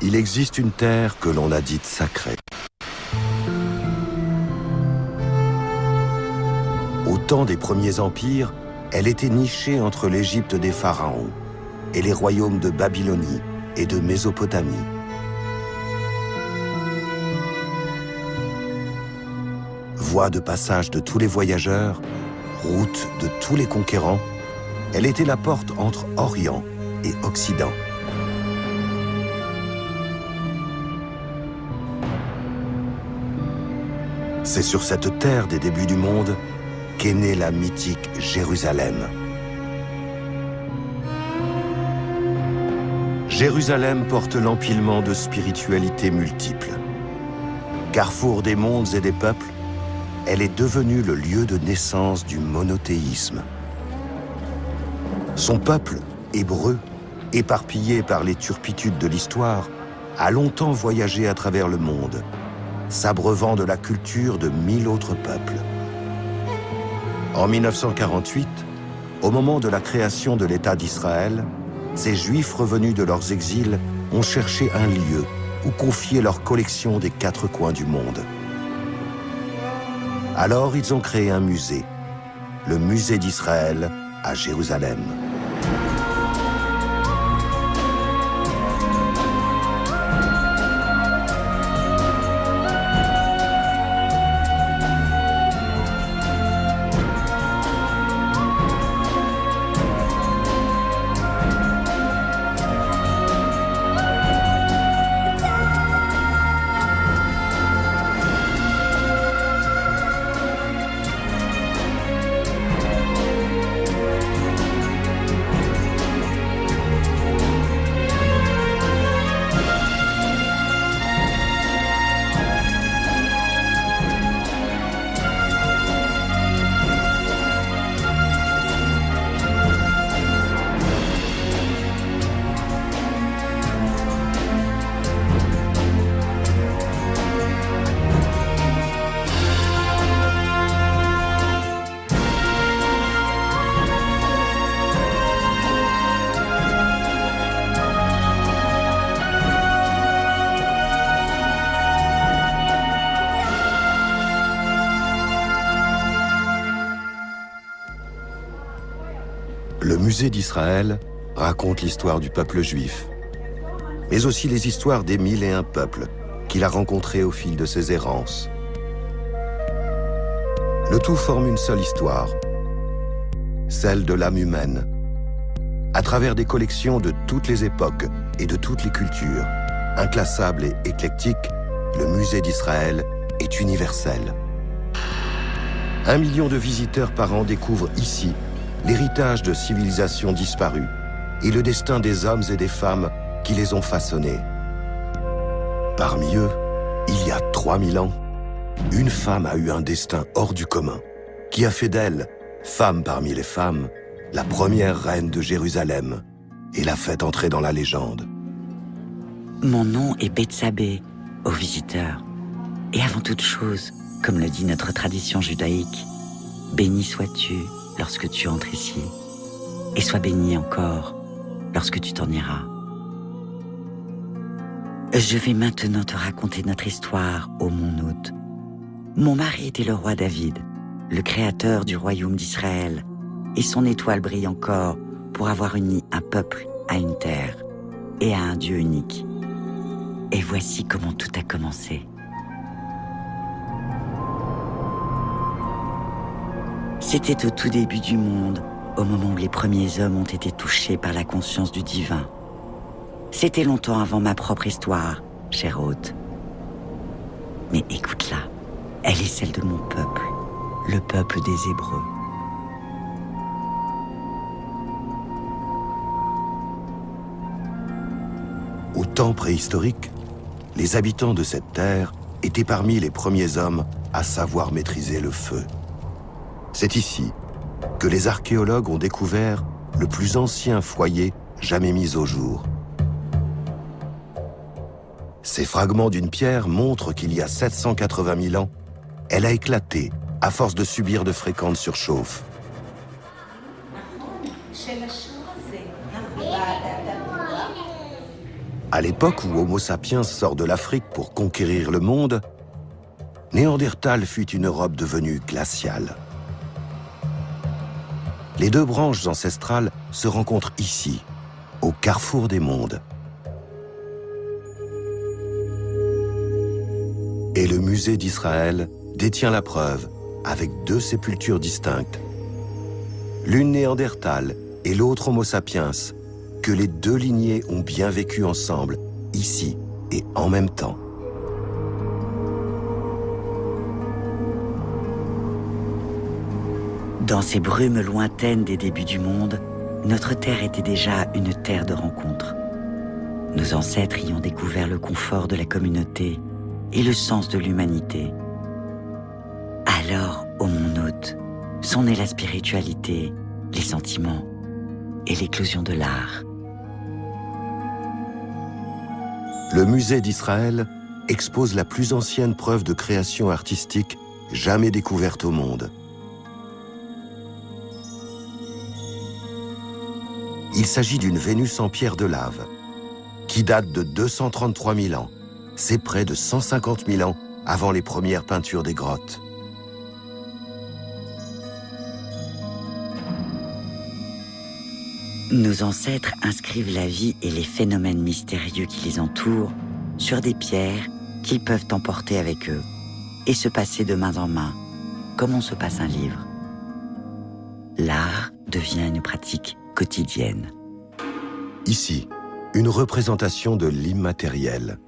Il existe une terre que l'on a dite sacrée. Au temps des premiers empires, elle était nichée entre l'Égypte des pharaons et les royaumes de Babylonie et de Mésopotamie. Voie de passage de tous les voyageurs, route de tous les conquérants, elle était la porte entre Orient et Occident. C'est sur cette terre des débuts du monde qu'est née la mythique Jérusalem. Jérusalem porte l'empilement de spiritualités multiples. Carrefour des mondes et des peuples, elle est devenue le lieu de naissance du monothéisme. Son peuple, hébreu, éparpillé par les turpitudes de l'histoire, a longtemps voyagé à travers le monde, s'abreuvant de la culture de 1000 autres peuples. En 1948, au moment de la création de l'État d'Israël, ces Juifs revenus de leurs exils ont cherché un lieu où confier leur collection des 4 coins du monde. Alors ils ont créé un musée, le Musée d'Israël à Jérusalem. Le musée d'Israël raconte l'histoire du peuple juif, mais aussi les histoires des 1001 peuples qu'il a rencontrés au fil de ses errances. Le tout forme une seule histoire, celle de l'âme humaine, à travers des collections de toutes les époques et de toutes les cultures. Inclassable et éclectique, le musée d'Israël est universel. 1 million de visiteurs par an découvrent ici l'héritage de civilisations disparues et le destin des hommes et des femmes qui les ont façonnés. Parmi eux, il y a 3000 ans, une femme a eu un destin hors du commun, qui a fait d'elle, femme parmi les femmes, la première reine de Jérusalem et l'a fait entrer dans la légende. Mon nom est Bethsabée, aux visiteurs. Et avant toute chose, comme le dit notre tradition judaïque, béni sois-tu lorsque tu entres ici, et sois béni encore lorsque tu t'en iras. Je vais maintenant te raconter notre histoire, ô mon hôte. Mon mari était le roi David, le créateur du royaume d'Israël, et son étoile brille encore pour avoir uni un peuple à une terre et à un Dieu unique. Et voici comment tout a commencé. C'était au tout début du monde, au moment où les premiers hommes ont été touchés par la conscience du divin. C'était longtemps avant ma propre histoire, cher hôte. Mais écoute-la, elle est celle de mon peuple, le peuple des Hébreux. Au temps préhistorique, les habitants de cette terre étaient parmi les premiers hommes à savoir maîtriser le feu. C'est ici que les archéologues ont découvert le plus ancien foyer jamais mis au jour. Ces fragments d'une pierre montrent qu'il y a 780 000 ans, elle a éclaté à force de subir de fréquentes surchauffes. À l'époque où Homo sapiens sort de l'Afrique pour conquérir le monde, Néandertal fut une Europe devenue glaciale. Les deux branches ancestrales se rencontrent ici, au carrefour des mondes. Et le musée d'Israël détient la preuve, avec deux sépultures distinctes, l'une Néandertal et l'autre Homo sapiens, que les deux lignées ont bien vécu ensemble, ici et en même temps. Dans ces brumes lointaines des débuts du monde, notre terre était déjà une terre de rencontre. Nos ancêtres y ont découvert le confort de la communauté et le sens de l'humanité. Alors, ô mon hôte, sont nées la spiritualité, les sentiments et l'éclosion de l'art. Le musée d'Israël expose la plus ancienne preuve de création artistique jamais découverte au monde. Il s'agit d'une Vénus en pierre de lave, qui date de 233 000 ans. C'est près de 150 000 ans avant les premières peintures des grottes. Nos ancêtres inscrivent la vie et les phénomènes mystérieux qui les entourent sur des pierres qu'ils peuvent emporter avec eux et se passer de main en main, comme on se passe un livre. L'art devient une pratique quotidienne. Ici, une représentation de l'immatériel,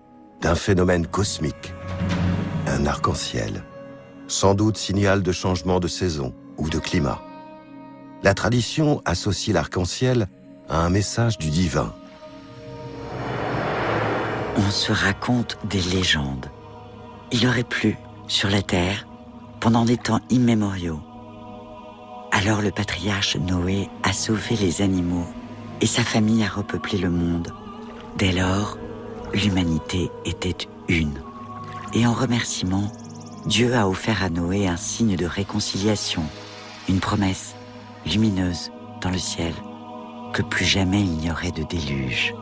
d'un phénomène cosmique, un arc-en-ciel, sans doute signal de changement de saison ou de climat. La tradition associe l'arc-en-ciel à un message du divin. On se raconte des légendes. Il aurait plu sur la terre pendant des temps immémoriaux. Alors le patriarche Noé a sauvé les animaux et sa famille a repeuplé le monde. Dès lors, l'humanité était une. Et en remerciement, Dieu a offert à Noé un signe de réconciliation, une promesse lumineuse dans le ciel, que plus jamais il n'y aurait de déluge.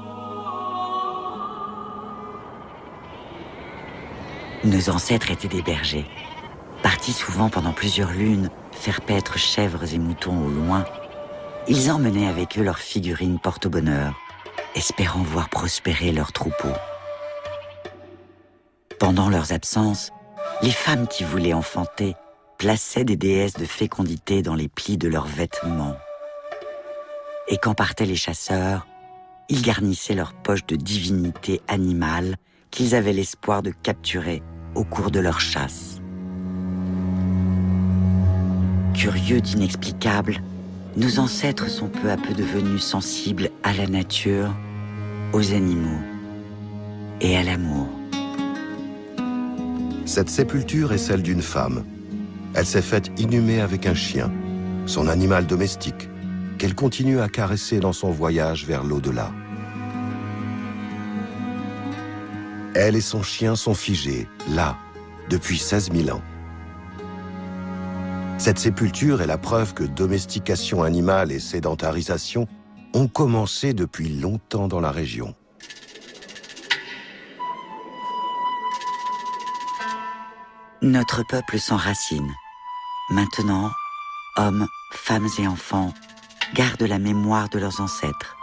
Nos ancêtres étaient des bergers, partis souvent pendant plusieurs lunes faire paître chèvres et moutons au loin. Ils emmenaient avec eux leurs figurines porte-bonheur, espérant voir prospérer leurs troupeaux. Pendant leurs absences, les femmes qui voulaient enfanter plaçaient des déesses de fécondité dans les plis de leurs vêtements. Et quand partaient les chasseurs, ils garnissaient leurs poches de divinités animales qu'ils avaient l'espoir de capturer au cours de leur chasse. Curieux d'inexplicable, nos ancêtres sont peu à peu devenus sensibles à la nature, aux animaux et à l'amour. Cette sépulture est celle d'une femme. Elle s'est faite inhumer avec un chien, son animal domestique, qu'elle continue à caresser dans son voyage vers l'au-delà. Elle et son chien sont figés, là, depuis 16 000 ans. Cette sépulture est la preuve que domestication animale et sédentarisation ont commencé depuis longtemps dans la région. Notre peuple s'enracine. Maintenant, hommes, femmes et enfants gardent la mémoire de leurs ancêtres.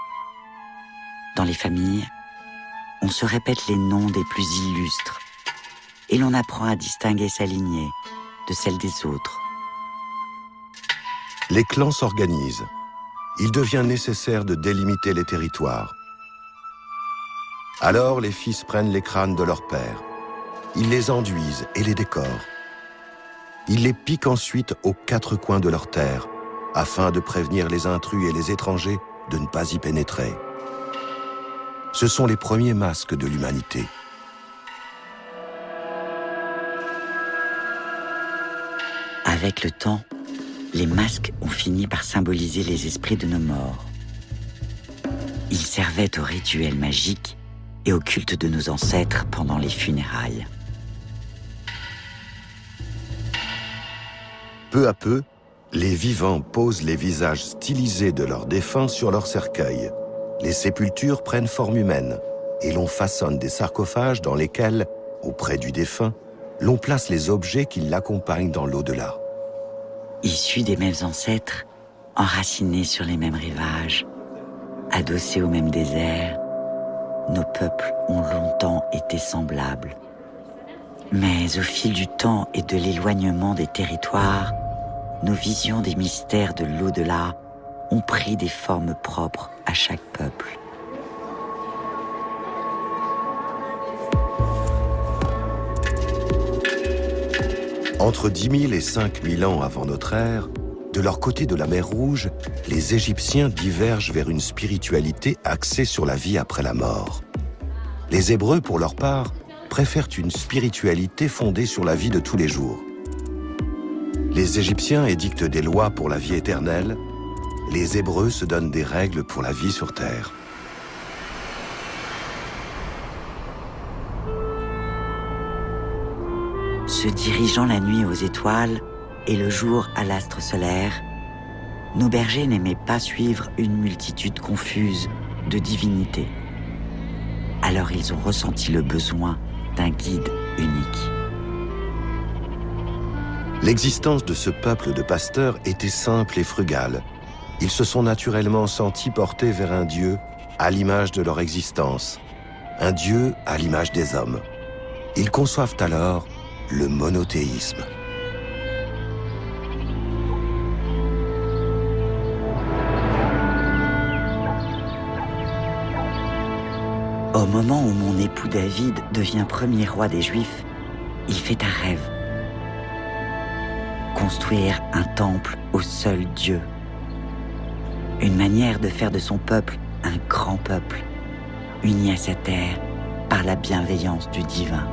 Dans les familles, on se répète les noms des plus illustres et l'on apprend à distinguer sa lignée de celle des autres. Les clans s'organisent. Il devient nécessaire de délimiter les territoires. Alors les fils prennent les crânes de leur père. Ils les enduisent et les décorent. Ils les piquent ensuite aux quatre coins de leur terre, afin de prévenir les intrus et les étrangers de ne pas y pénétrer. Ce sont les premiers masques de l'humanité. Avec le temps, les masques ont fini par symboliser les esprits de nos morts. Ils servaient au rituel magique et au culte de nos ancêtres pendant les funérailles. Peu à peu, les vivants posent les visages stylisés de leurs défunts sur leur cercueil. Les sépultures prennent forme humaine. et l'on façonne des sarcophages dans lesquels, auprès du défunt, l'on place les objets qui l'accompagnent dans l'au-delà. Issus des mêmes ancêtres, enracinés sur les mêmes rivages, adossés au même désert, nos peuples ont longtemps été semblables. Mais au fil du temps et de l'éloignement des territoires, nos visions des mystères de l'au-delà ont pris des formes propres à chaque peuple. Entre 10 000 et 5 000 ans avant notre ère, de leur côté de la mer Rouge, les Égyptiens divergent vers une spiritualité axée sur la vie après la mort. Les Hébreux, pour leur part, préfèrent une spiritualité fondée sur la vie de tous les jours. Les Égyptiens édictent des lois pour la vie éternelle, les Hébreux se donnent des règles pour la vie sur terre. Se dirigeant la nuit aux étoiles et le jour à l'astre solaire, nos bergers n'aimaient pas suivre une multitude confuse de divinités. Alors ils ont ressenti le besoin d'un guide unique. L'existence de ce peuple de pasteurs était simple et frugale. Ils se sont naturellement sentis portés vers un Dieu à l'image de leur existence, un Dieu à l'image des hommes. Ils conçoivent alors le monothéisme. Au moment où mon époux David devient premier roi des Juifs, il fait un rêve. Construire un temple au seul Dieu. Une manière de faire de son peuple un grand peuple, uni à sa terre par la bienveillance du divin.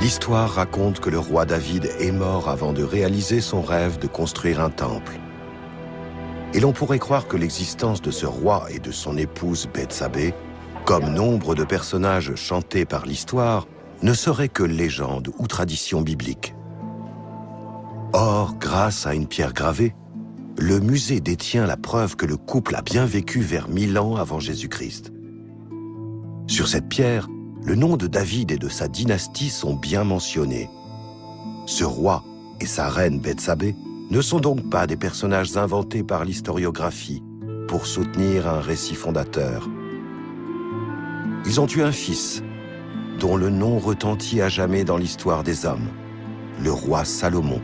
L'histoire raconte que le roi David est mort avant de réaliser son rêve de construire un temple. Et l'on pourrait croire que l'existence de ce roi et de son épouse Bethsabée, comme nombre de personnages chantés par l'histoire, ne serait que légende ou tradition biblique. Or, grâce à une pierre gravée, le musée détient la preuve que le couple a bien vécu vers 1000 ans avant Jésus-Christ. Sur cette pierre, le nom de David et de sa dynastie sont bien mentionnés. Ce roi et sa reine Bethsabée ne sont donc pas des personnages inventés par l'historiographie pour soutenir un récit fondateur. Ils ont eu un fils, dont le nom retentit à jamais dans l'histoire des hommes, le roi Salomon.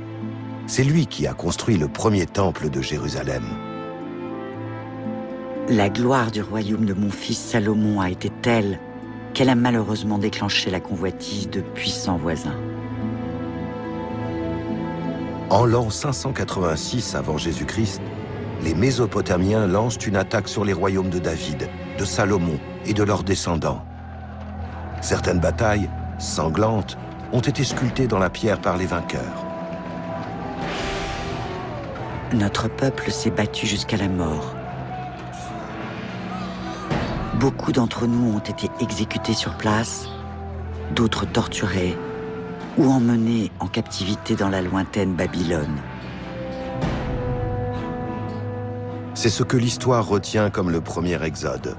C'est lui qui a construit le premier temple de Jérusalem. La gloire du royaume de mon fils Salomon a été telle qu'elle a malheureusement déclenché la convoitise de puissants voisins. En l'an 586 avant Jésus-Christ, les Mésopotamiens lancent une attaque sur les royaumes de David, de Salomon et de leurs descendants. Certaines batailles, sanglantes, ont été sculptées dans la pierre par les vainqueurs. Notre peuple s'est battu jusqu'à la mort. Beaucoup d'entre nous ont été exécutés sur place, d'autres torturés ou emmenés en captivité dans la lointaine Babylone. C'est ce que l'histoire retient comme le premier exode.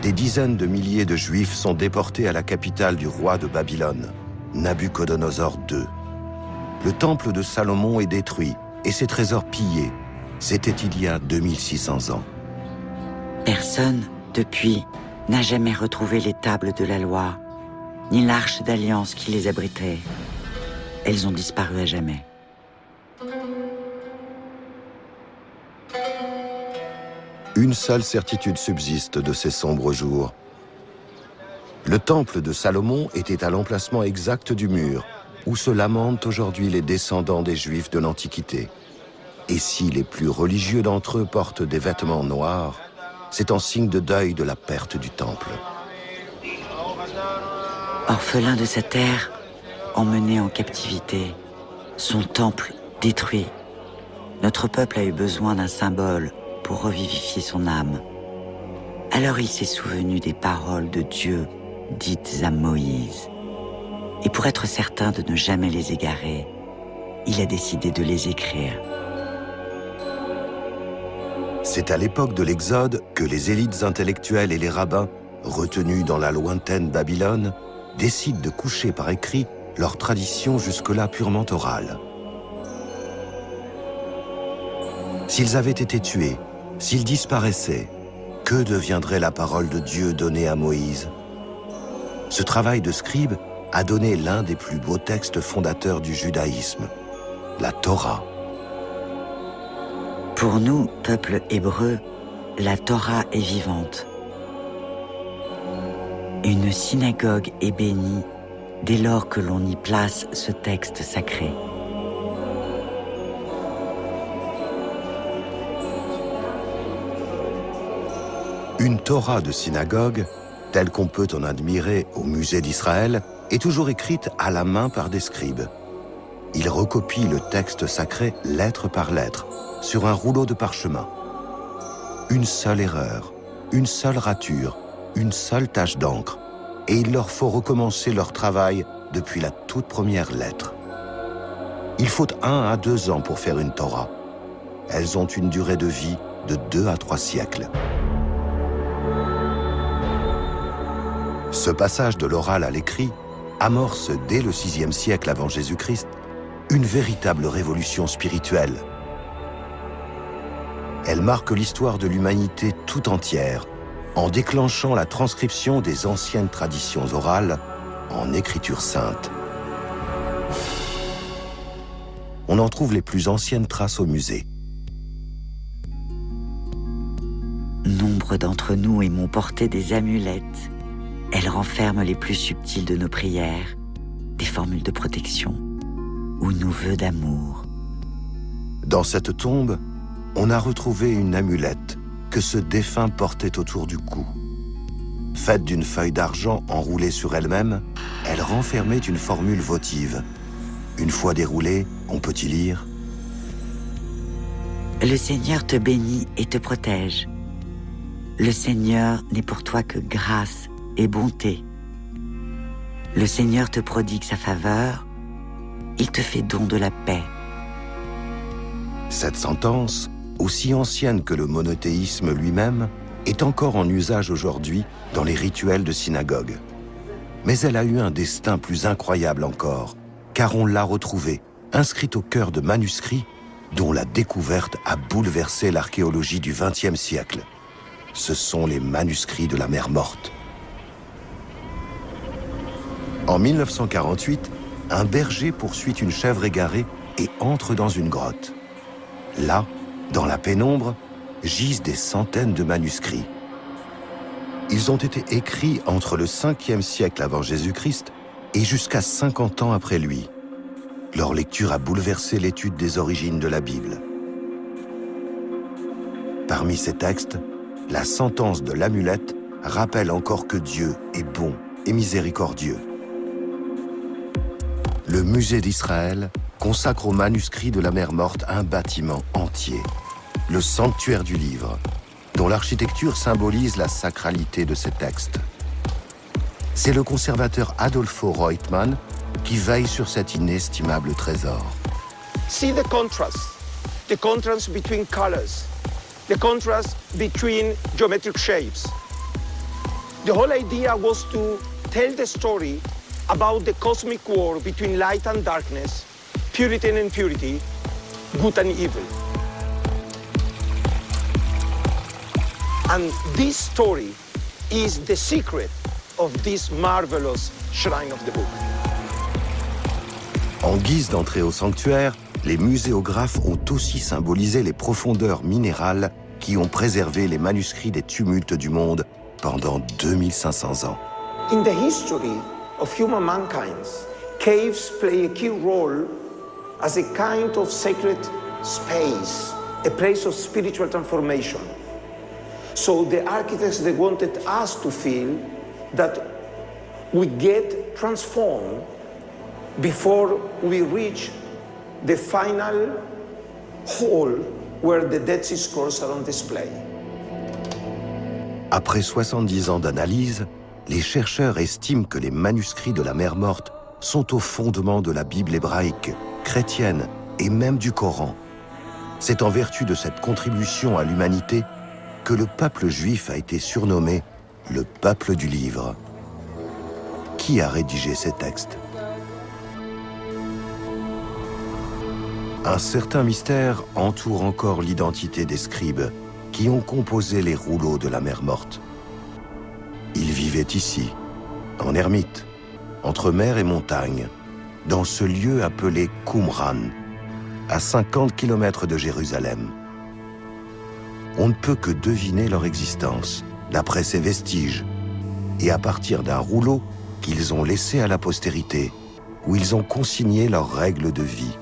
Des dizaines de milliers de Juifs sont déportés à la capitale du roi de Babylone, Nabuchodonosor II. Le temple de Salomon est détruit et ses trésors pillés. C'était il y a 2600 ans. Personne, depuis, n'a jamais retrouvé les tables de la loi, ni l'arche d'alliance qui les abritait. Elles ont disparu à jamais. Une seule certitude subsiste de ces sombres jours. Le temple de Salomon était à l'emplacement exact du mur, où se lamentent aujourd'hui les descendants des Juifs de l'Antiquité. Et si les plus religieux d'entre eux portent des vêtements noirs, c'est en signe de deuil de la perte du temple. Orphelin de sa terre, emmené en captivité, son temple détruit, notre peuple a eu besoin d'un symbole pour revivifier son âme. Alors il s'est souvenu des paroles de Dieu dites à Moïse. Et pour être certain de ne jamais les égarer, il a décidé de les écrire. C'est à l'époque de l'Exode que les élites intellectuelles et les rabbins, retenus dans la lointaine Babylone, décident de coucher par écrit leur tradition jusque-là purement orale. S'ils avaient été tués, s'ils disparaissaient, que deviendrait la parole de Dieu donnée à Moïse? Ce travail de scribe a donné l'un des plus beaux textes fondateurs du judaïsme, la Torah. Pour nous, peuple hébreu, la Torah est vivante. Une synagogue est bénie dès lors que l'on y place ce texte sacré. Une Torah de synagogue, telle qu'on peut en admirer au musée d'Israël, est toujours écrite à la main par des scribes. Ils recopient le texte sacré lettre par lettre, sur un rouleau de parchemin. Une seule erreur, une seule rature, une seule tache d'encre, et il leur faut recommencer leur travail depuis la toute première lettre. Il faut 1 à 2 ans pour faire une Torah. Elles ont une durée de vie de 2 à 3 siècles. Ce passage de l'oral à l'écrit amorce dès le VIe siècle avant Jésus-Christ une véritable révolution spirituelle. Elle marque l'histoire de l'humanité tout entière en déclenchant la transcription des anciennes traditions orales en écriture sainte. On en trouve les plus anciennes traces au musée. Nombre d'entre nous aimons porter des amulettes. Elles renferment les plus subtils de nos prières, des formules de protection ou nos vœux d'amour. Dans cette tombe, on a retrouvé une amulette que ce défunt portait autour du cou. Faite d'une feuille d'argent enroulée sur elle-même, elle renfermait une formule votive. Une fois déroulée, on peut y lire « Le Seigneur te bénit et te protège. Le Seigneur n'est pour toi que grâce et bonté. Le Seigneur te prodigue sa faveur, il te fait don de la paix. » Cette sentence, aussi ancienne que le monothéisme lui-même, est encore en usage aujourd'hui dans les rituels de synagogue. Mais elle a eu un destin plus incroyable encore, car on l'a retrouvée, inscrite au cœur de manuscrits dont la découverte a bouleversé l'archéologie du XXe siècle. Ce sont les manuscrits de la Mer Morte. En 1948, un berger poursuit une chèvre égarée et entre dans une grotte. Là, dans la pénombre, gisent des centaines de manuscrits. Ils ont été écrits entre le 5e siècle avant Jésus-Christ et jusqu'à 50 ans après lui. Leur lecture a bouleversé l'étude des origines de la Bible. Parmi ces textes, la sentence de l'amulette rappelle encore que Dieu est bon et miséricordieux. Le musée d'Israël consacre aux manuscrits de la Mer Morte un bâtiment entier, le sanctuaire du livre, dont l'architecture symbolise la sacralité de ces textes. C'est le conservateur Adolfo Reutemann qui veille sur cet inestimable trésor. See the contrast between colors, the contrast between geometric shapes. The whole idea was to tell the story about the cosmic war between light and darkness, purity and impurity, good and evil. And this story is the secret of this marvelous shrine of the book. En guise d'entrée au sanctuaire, les muséographes ont aussi symbolisé les profondeurs minérales qui ont préservé les manuscrits des tumultes du monde pendant 2500 ans. In the history of human mankind, caves play a key role as a kind of sacred space, a place of spiritual transformation. So the architects, they wanted us to feel that we get transformed before we reach the final hall where the Dead Sea Scrolls are on display. Après 70 ans d'analyse, les chercheurs estiment que les manuscrits de la Mer Morte sont au fondement de la Bible hébraïque chrétienne et même du Coran. C'est en vertu de cette contribution à l'humanité que le peuple juif a été surnommé le peuple du livre. Qui a rédigé ces textes? Un certain mystère entoure encore l'identité des scribes qui ont composé les rouleaux de la mer Morte. Ils vivaient ici, en ermite, entre mer et montagne, dans ce lieu appelé Qumran, à 50 km de Jérusalem. On ne peut que deviner leur existence, d'après ces vestiges, et à partir d'un rouleau qu'ils ont laissé à la postérité, où ils ont consigné leurs règles de vie.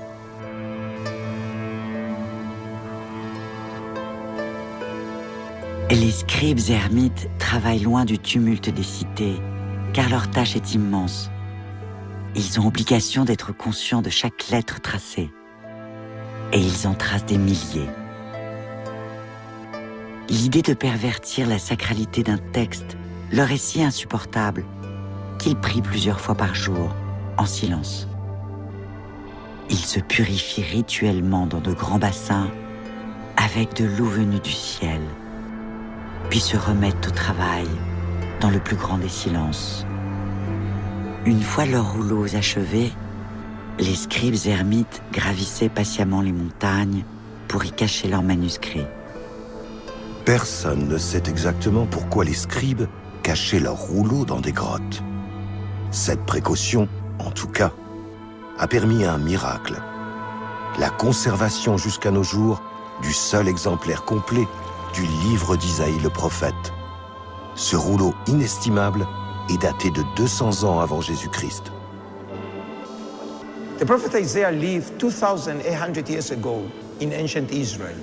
Les scribes ermites travaillent loin du tumulte des cités, car leur tâche est immense. Ils ont obligation d'être conscients de chaque lettre tracée, et ils en tracent des milliers. L'idée de pervertir la sacralité d'un texte leur est si insupportable qu'ils prient plusieurs fois par jour, en silence. Ils se purifient rituellement dans de grands bassins avec de l'eau venue du ciel, puis se remettent au travail dans le plus grand des silences. Une fois leurs rouleaux achevés, les scribes ermites gravissaient patiemment les montagnes pour y cacher leurs manuscrits. Personne ne sait exactement pourquoi les scribes cachaient leurs rouleaux dans des grottes. Cette précaution, en tout cas, a permis un miracle. La conservation jusqu'à nos jours du seul exemplaire complet du livre d'Isaïe le prophète. Ce rouleau inestimable est daté de 200 ans avant Jésus-Christ. The prophet Isaiah lived 2,800 years ago in ancient Israel.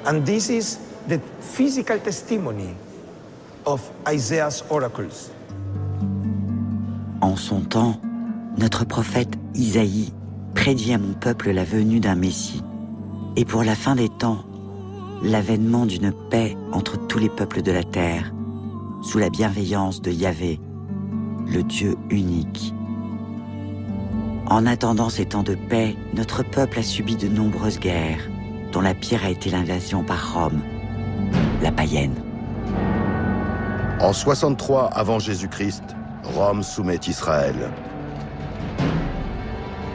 And this is the physical testimony of Isaiah's oracles. En son temps, notre prophète Isaïe prédit à mon peuple la venue d'un Messie, et pour la fin des temps, l'avènement d'une paix entre tous les peuples de la terre, sous la bienveillance de Yahvé, le Dieu unique. En attendant ces temps de paix, notre peuple a subi de nombreuses guerres, dont la pire a été l'invasion par Rome, la païenne. En 63 avant Jésus-Christ, Rome soumet Israël.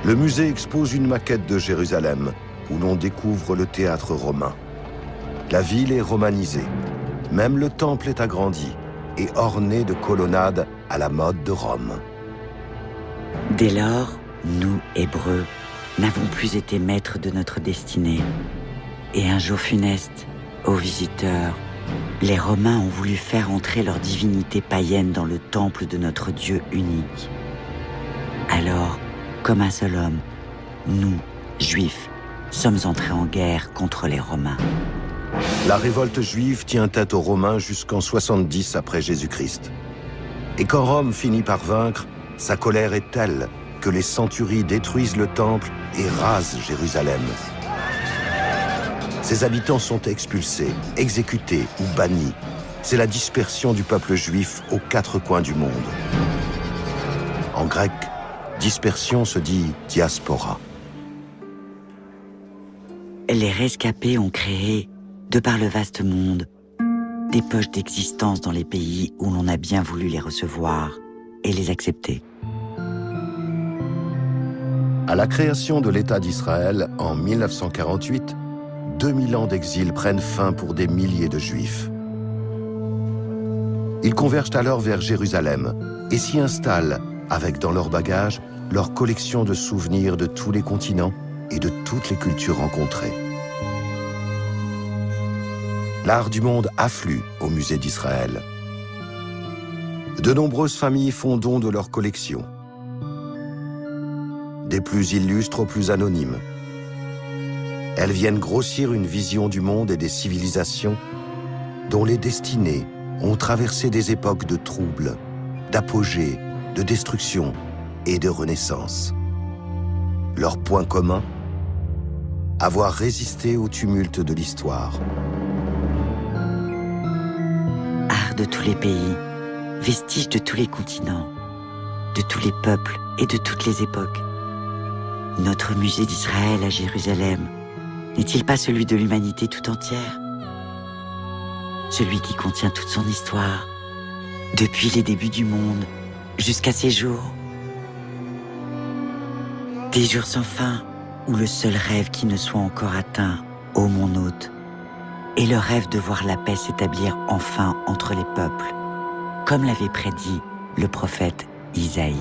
Le musée expose une maquette de Jérusalem, où l'on découvre le théâtre romain. La ville est romanisée. Même le temple est agrandi et orné de colonnades à la mode de Rome. Dès lors, nous, Hébreux, n'avons plus été maîtres de notre destinée. Et un jour funeste, aux visiteurs, les Romains ont voulu faire entrer leur divinité païenne dans le temple de notre Dieu unique. Alors, comme un seul homme, nous, Juifs, sommes entrés en guerre contre les Romains. La révolte juive tient tête aux Romains jusqu'en 70 après Jésus-Christ. Et quand Rome finit par vaincre, sa colère est telle que les centuries détruisent le temple et rasent Jérusalem. Ses habitants sont expulsés, exécutés ou bannis. C'est la dispersion du peuple juif aux quatre coins du monde. En grec, dispersion se dit diaspora. Les rescapés ont créé, de par le vaste monde, des poches d'existence dans les pays où l'on a bien voulu les recevoir et les accepter. À la création de l'État d'Israël en 1948, 2000 ans d'exil prennent fin pour des milliers de Juifs. Ils convergent alors vers Jérusalem et s'y installent avec dans leur bagage leur collection de souvenirs de tous les continents et de toutes les cultures rencontrées. L'art du monde afflue au musée d'Israël. De nombreuses familles font don de leur collection. Des plus illustres aux plus anonymes. Elles viennent grossir une vision du monde et des civilisations dont les destinées ont traversé des époques de troubles, d'apogée, de destruction et de renaissance. Leur point commun, avoir résisté au tumulte de l'histoire. Art de tous les pays, vestiges de tous les continents, de tous les peuples et de toutes les époques. Notre musée d'Israël à Jérusalem n'est-il pas celui de l'humanité tout entière? Celui qui contient toute son histoire, depuis les débuts du monde jusqu'à ces jours. Des jours sans fin où le seul rêve qui ne soit encore atteint, ô mon hôte, est le rêve de voir la paix s'établir enfin entre les peuples, comme l'avait prédit le prophète Isaïe.